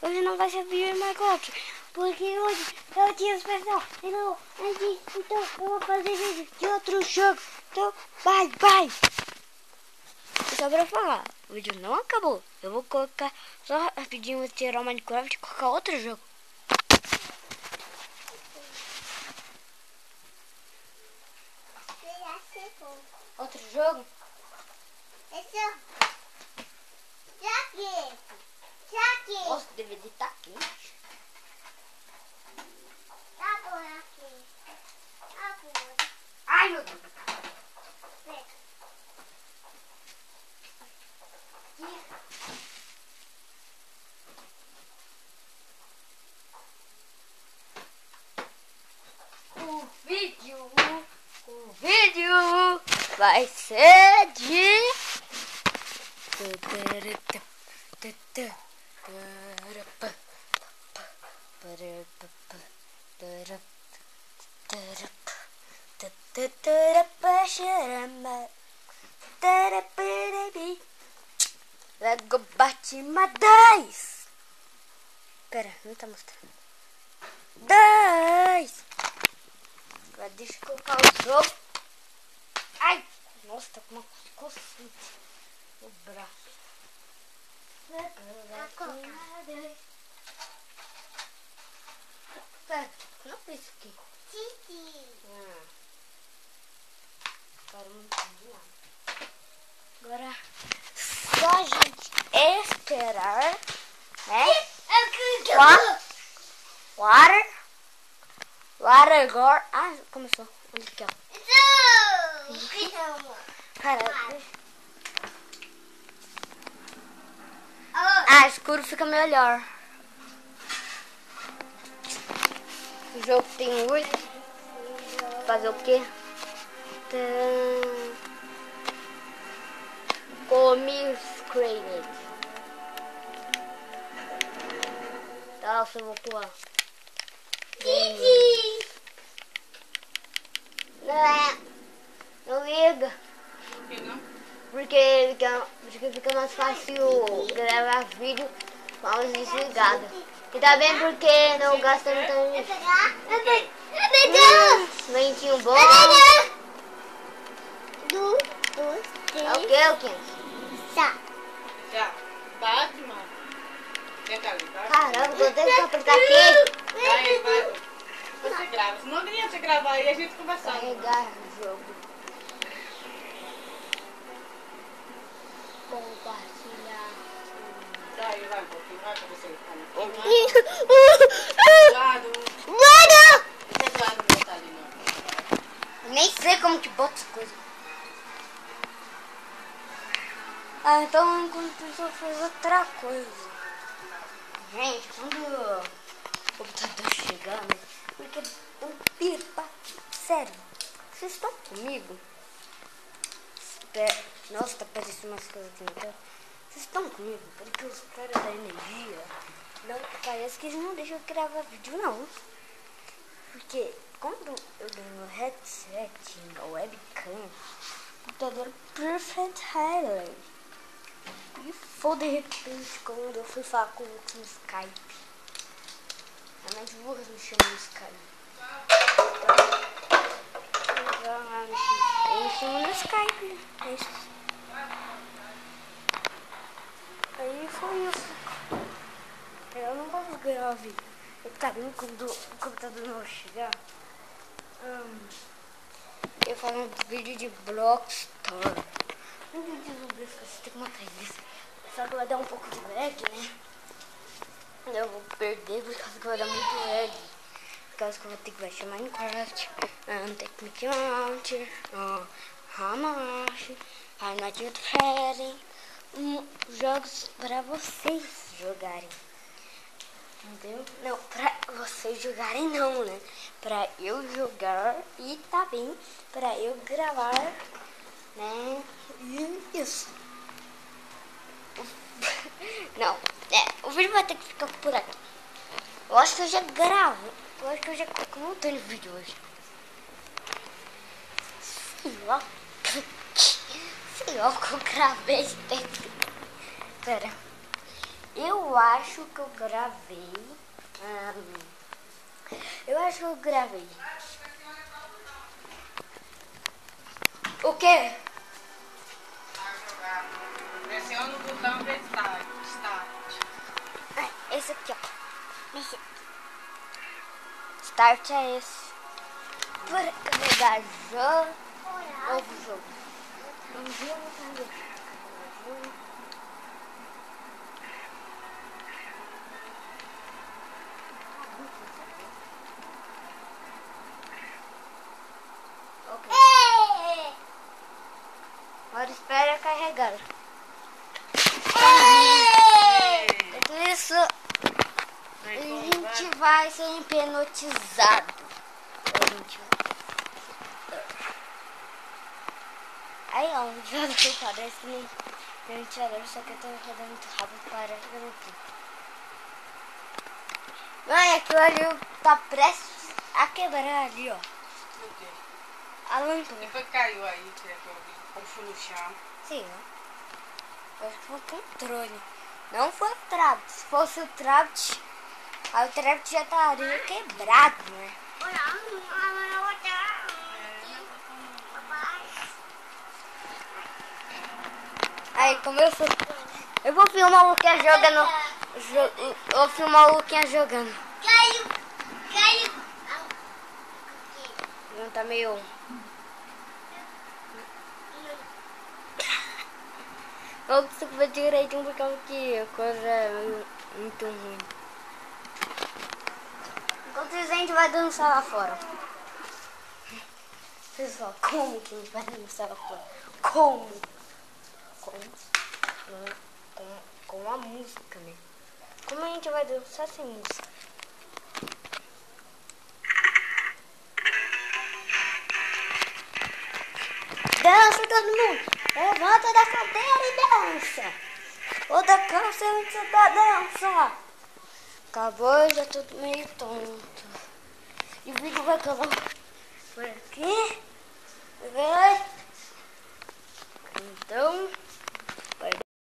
Hoje não vai ser vídeo Minecraft, porque hoje é o dia especial. Então eu vou fazer vídeo de outro jogo. Então vai. Só pra falar, o vídeo não acabou. Eu vou colocar só rapidinho, tirar o Minecraft e colocar outro jogo. Outro jogo? Nossa, o DVD tá quente. Ai, meu Deus. O vídeo vai ser de... Lego Batman 10. Pera, não tá mostrando. 10. Agora deixa eu colocar o jogo. Ai, nossa, tá com uma cocinha no braço. Pera, não foi isso aqui. Agora não entendi nada. Agora só a gente esperar, né? Water agora. Ah, começou. Olha aqui, ó. Cara, escuro fica melhor. O jogo tem luz. Fazer o quê? Come screen. Tá, eu vou pular. Não liga. Porque fica mais fácil gravar vídeo com a luz desligada. E também porque não gasta muita energia. Ventinho bom. É o que, Já. Batman. Caramba, eu tenho que apertar aqui. Vai. Você grava. Se não adianta você gravar aí, a gente conversar. Carregar o jogo. Compartilhar. Daí, vai um pouquinho. Vai pra você. Mano! Eduardo botar ali, não. Nem sei como que bota as coisas. Então enquanto isso eu fiz outra coisa. Gente, quando o computador chegar, né? Porque eu pipa. Sério, vocês estão comigo? Nossa, tá aparecendo umas coisas aqui no tela. Vocês estão comigo? Porque os caras da energia não, parece que eles não deixam eu gravar vídeo, não. Porque quando eu dei meu headset, meu webcam, o computador perfect highlight. E foi de repente quando eu fui falar com o Skype. A minha burra me chamou no Skype. Eu me chamo no Skype. É isso. Aí foi isso. Eu não posso gravar vídeo. Tá vendo quando o computador não chegar? Eu faço um vídeo de Blockstar. Um vídeo de zumbis que você tem que matar eles. Só que vai dar um pouco de lag, né? Eu vou perder por causa que vai dar muito lag. Por causa que eu vou ter que baixar Minecraft, Technic Launcher, Hamash, I'm Not Your Trading. Jogos pra vocês jogarem. Entendeu? Não, pra vocês jogarem não, né? Pra eu jogar e também pra eu gravar, né? E isso. Não, o vídeo vai ter que ficar por aqui. Eu acho que eu já gravo. Eu acho que eu já coloquei um montão de vídeo hoje. Sei lá. Sei lá o que eu gravei esse texto. Pera. Eu acho que eu gravei. Eu acho que eu gravei. O quê? Pressiona o botão de start. Esse aqui, ó. Esse. Start é esse. Para carregar jogo. Novo jogo. Um dia eu vou fazer. Ok. Agora espera carregar. Então isso, a gente vai ser hipnotizado. Aí ó, um jogo que parece que nem ventilador, só que eu tô rodando muito rápido para garantir. Não, aquilo ali tá prestes a quebrar ali, ó. O quê? A lâmpada. Depois caiu aí, que eu vi. Ou foi no chão. Sim, ó. Acho que foi o controle. Não foi o trap. Se fosse o trap, aí o trap já estaria quebrado, né? Aí começou. Eu vou filmar o Luquinha jogando. Eu vou filmar o Luquinha jogando. Caiu. Não tá meio. Não consigo ver direitinho porque a coisa é muito ruim. Enquanto isso a gente vai dançar lá fora. Pessoal, como que a gente vai dançar lá fora? Como? Com a música, né? Como a gente vai dançar sem música? Dança todo mundo! Levanta da cadeira e dança! Outra cansa antes da dança! Acabou, já tô meio tonto. E o vídeo vai acabar por aqui. Então...